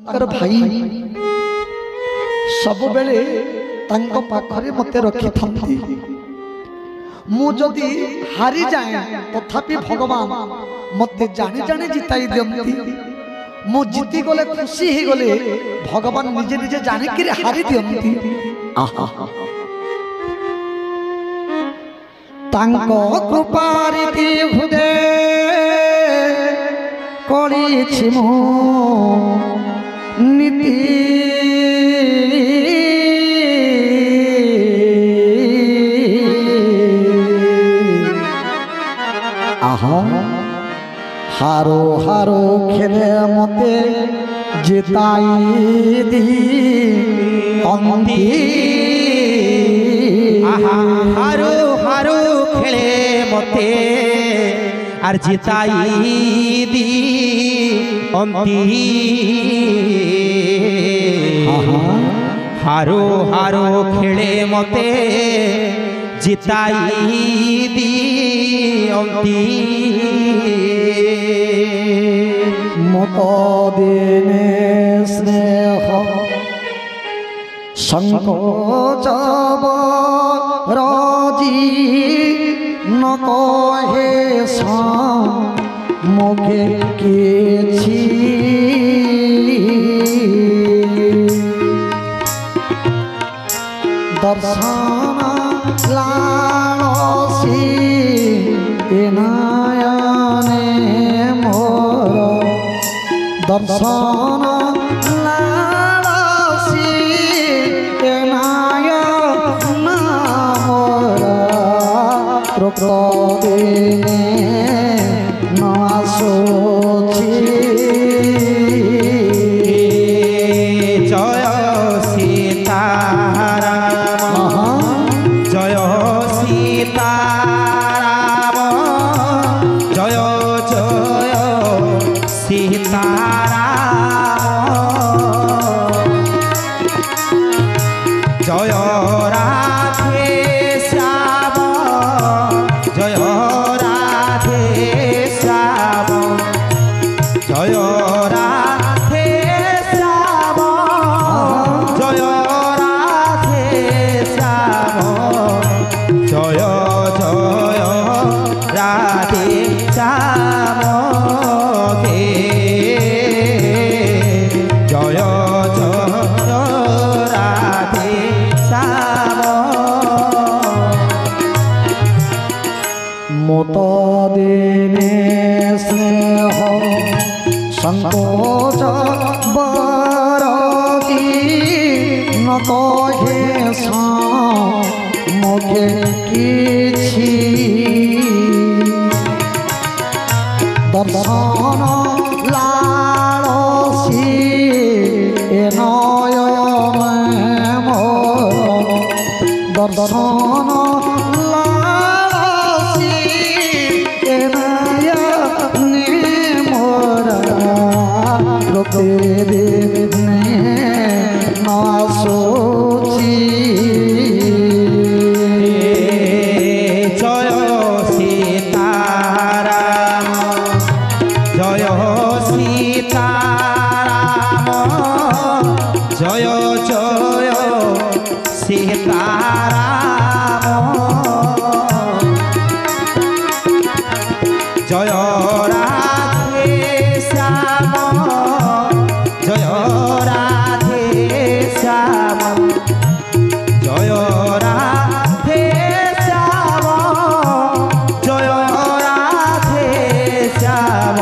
तांकर भाई सब बेले तांको पाखरे मते रखी थांती मु जदि हारी जाए तथापि भगवान मते जाने जाने जिताई दियंती मु जीती गले खुशी ही गले भगवान निजे निजे जाने कि हारी दियंती आहा तांको कृपारीति हुदे करिछि मु नीति आहा हारो हारो खेले मते जिताई दी अंती आहा हारो हारो खेले मते आर जिताई दी अंती हारो हारो खेले मते जिताई दी अंती मत देने स्नेह संकोच राजी न कहे मुखे किछि दर्शन लालसी नयने मोर दर्शन लालसी नयन मोर प्रकृतिने न सोची जय सीताराम जय सीताराम जय जय सीताराम जय राधे श्याम जय राधे श्याम जय राधे श्याम जय राधे श्याम जय जय राधे श्याम गे जय जय राधे श्याम मत देने स्नेह संकोच बरगी न कहे मुखे किछि दर्शन लालसी नयने मोर दर्शन लालसी नयने मोर प्रतिदिने न सोची जय सीताराम जय सीताराम जय जय सीताराम जय राधे श्याम जय राधे श्याम जय राधे श्याम जय राधे श्याम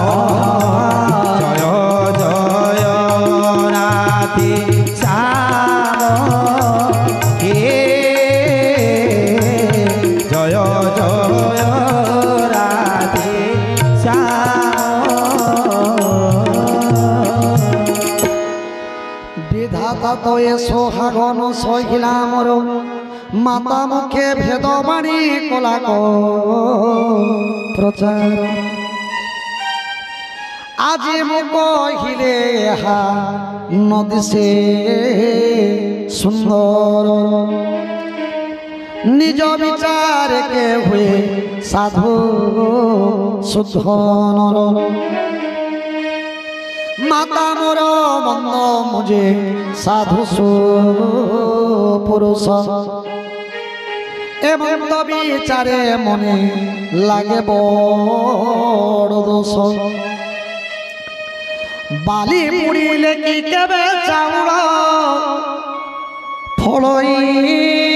जय जय राधे श्याम हे जय जय राधे विधाता तो ये सोहागन सहिला मोर माता मुखे भेद बाणी कला को प्रचार आज मु कहिले हा नदी से सुंदर निज विचार के हुए साधु शुद्ध नर माता मोर मंद मुझे साधु पुरुष एवं तो विचारे मने लागे बड़ दोष बाली पुड़िले कि केबे चाउल फलई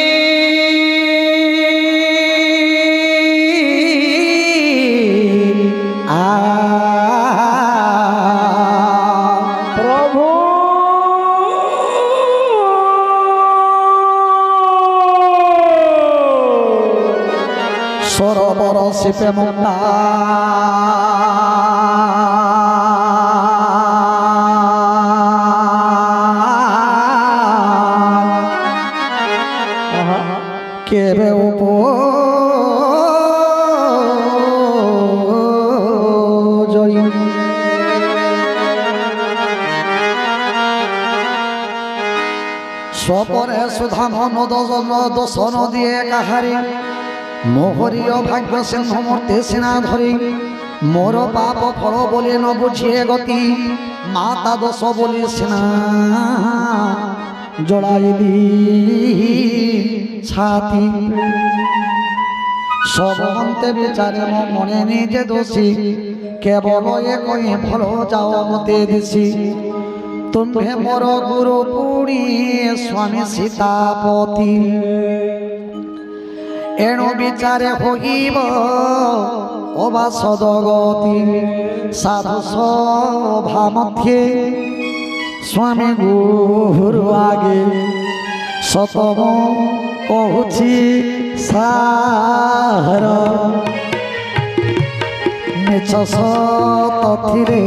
सरोवर शिपे मुक्ता केबे उपजयी स्वपरे सुधा मन दोषन दिए काहारी मोहरीय भाग्य सिंह मूर्ति सिना धरी मोर पाप फल बोली न बुझिए गति माता दोष बोली सिना जड़ाइली छाती सब अंते विचारे मो मने निजे दोषी केवल एक भल जाओ मते दिशी तुम्हें मोर गुरु पुणी स्वामी सीतापति एणु विचारे होइब अबा सदगति साधु सभा मध्य स्वामी गुरु आगे सतम कहूछि सार निच सतथिरे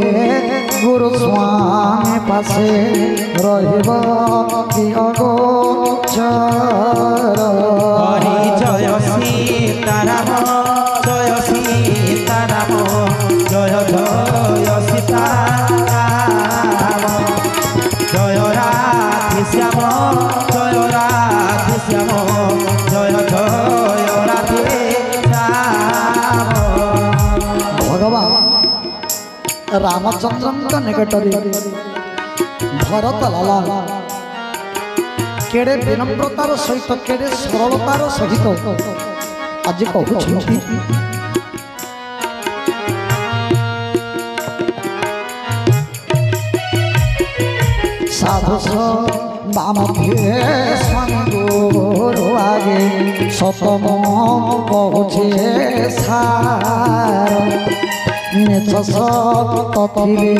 गुरु स्वामी पासे रहिब कि अगोचर जय सीताराम जय सीताराम जय जय सीताराम जय राधे श्याम जय राधे श्याम जय जय राधे श्याम भगवान रामचंद्र निकट भरत लाला केड़े विनम्रतार सहित केड़े सरलतार सहित आज कहते साधु बामध्य स्वामी गुरु आगे सतम कहूछे सार निच सतथिरे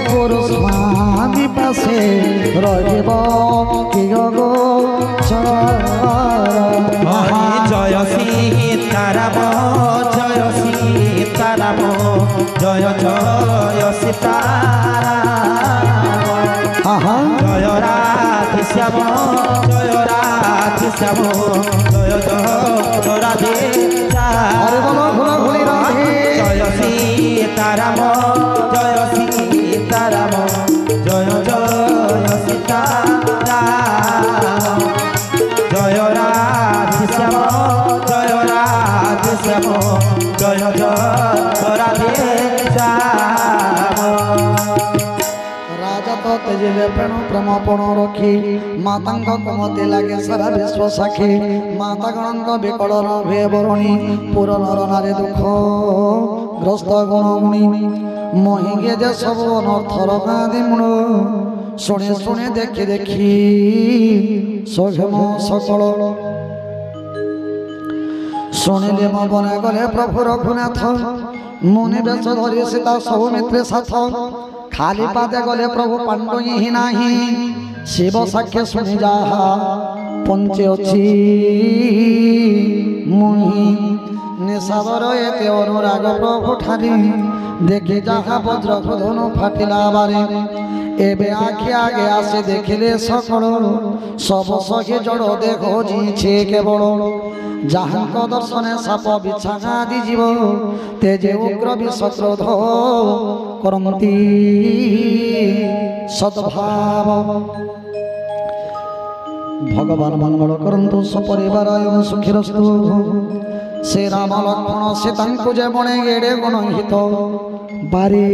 गुरु स्वामी पासे रहिब कि अगोचर जय सीताराम जय सीताराम जय जय सीताराम जय राधे श्याम जय राधे श्याम जय जय राधे जय सीताराम जय सीताराम जय जय सीताराम जय राधे श्याम जय राधे श्याम जय जय राधे श्याम राजा तो तेजिले प्रेम प्रमपण रखी मातांग कुमति लागे सारा विश्व साक्षी माता गणंक विकल रभे बरणी पुर नर नारी दुख ग्रस्त गुणमुनि मोहिगे जे सब अनर्थर कांदी मुण शुणे शुणे देखी देखी सघेम सकल शुणिले मो बने गले प्रभु रघुनाथ मुनि बेश धरी सीता सब मित्रे साथ खाली पादे गले प्रभु पांडु ही नाही शिव साक्ष्य शुणी जाहा पंचे अच्छी मुहि निशावर एते अनुराग प्रभु ठारी देखी जहा वज्र धनु फाटिला बारे एबे आखि आगे आसे देखिले सकल सब सखी जड़ देखो जीछे केवल जहांक दर्शने साप बिछा आदि जीव तेजे उग्र विष क्रोध करंती सद्भाव भगवान मंगल करंतु सपरिवार सुखी रस्तु श्री राम लक्ष्मण सीता जे बणे एड़े गुण हित बारे